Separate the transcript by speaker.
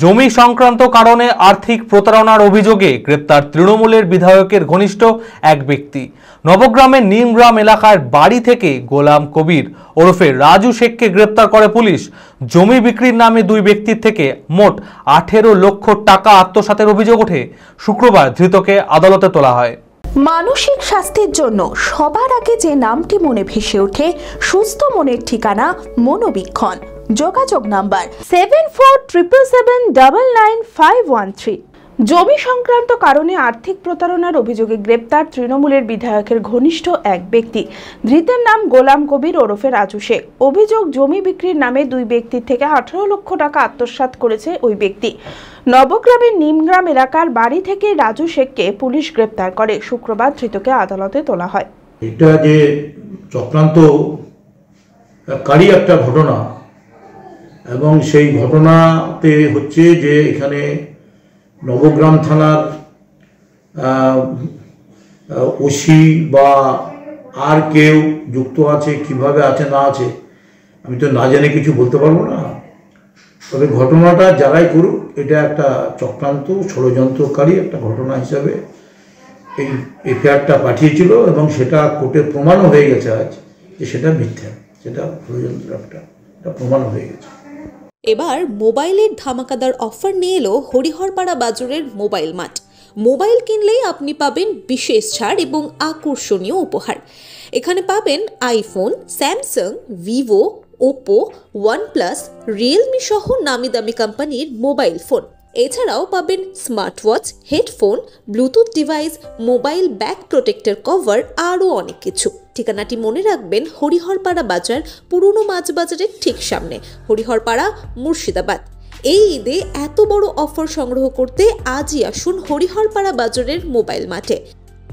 Speaker 1: জমি সংক্রান্ত কারণে আর্থিক প্রতারণার অভিযোগে গ্রেপ্তার তৃণমূলের বিধায়কের ঘনিষ্ঠ এক ব্যক্তি। নবগ্রামের নিমগ্রাম এলাকার বাড়ি থেকে গোলাম কবির ওরফে রাজু শেখকে গ্রেপ্তার করে পুলিশ। জমি বিক্রির নামে দুই ব্যক্তির থেকে মোট 18 লক্ষ টাকা আত্মসাতের অভিযোগ ওঠে। শুক্রবার ধৃতকে আদালতে তোলা হয়।
Speaker 2: মানসিক স্বাস্থ্যের জন্য সবার আগে যে নামটি মনে ভেসে ওঠে, সুস্থ মনের ঠিকানা মনোবীক্ষণ। যোগাযোগ নাম্বার 7477799513। জমি সংক্রান্ত কারণে আর্থিক প্রতারণার অভিযোগে গ্রেপ্তার তৃণমূলের বিধায়কের ঘনিষ্ঠ এক ব্যক্তি। ধৃতের নাম গোলাম কবির ওরফে রাজু শেখ। অভিযোগ, জমি বিক্রির নামে দুই ব্যক্তির থেকে 18 লক্ষ টাকা আত্মসাৎ করেছে ওই ব্যক্তি। নবগ্রামের নিমগ্রাম এলাকার বাড়ি থেকে রাজু শেখকে পুলিশ গ্রেপ্তার করে। শুক্রবার ধৃতকে আদালতে তোলা হয়।
Speaker 3: এটা যে চক্রান্তকারী একটা ঘটনা, এবং সেই ঘটনাতে হচ্ছে যে এখানে নবগ্রাম থানার ওসি বা আর কেউ যুক্ত আছে, কিভাবে আছে না আছে আমি তো না জেনে কিছু বলতে পারবো না। তবে ঘটনাটা যারাই করুক, এটা একটা চক্রান্ত ষড়যন্ত্রকারী একটা ঘটনা হিসাবে এই এফআইআরটা পাঠিয়েছিল, এবং সেটা কোর্টে প্রমাণও হয়ে গেছে আজ যে সেটা মিথ্যা, সেটা ষড়যন্ত্র একটা প্রমাণ হয়ে গেছে।
Speaker 4: এবার মোবাইলের ধামাকাদার অফার নিয়ে এলো হরিহরপাড়া বাজারের মোবাইল মার্ট। মোবাইল কিনলেই আপনি পাবেন বিশেষ ছাড় এবং আকর্ষণীয় উপহার। এখানে পাবেন iPhone, Samsung, Vivo, Oppo, OnePlus, Realme সহ নামি দামি কোম্পানির মোবাইল ফোন। এছাড়াও পাবেন smart watch, headphone, Bluetooth device, mobile back protector cover, আরও অনেক কিছু। ঠিকানাটি মনে রাখবেন, হরিহরপাড়া বাজার, পুরনো মাছ বাজারের ঠিক সামনে, হরিহরপাড়া, মুর্শিদাবাদ। এই ঈদে এত বড় অফার সংগ্রহ করতে আজই আসুন হরিহরপাড়া বাজারের মোবাইল মার্টে।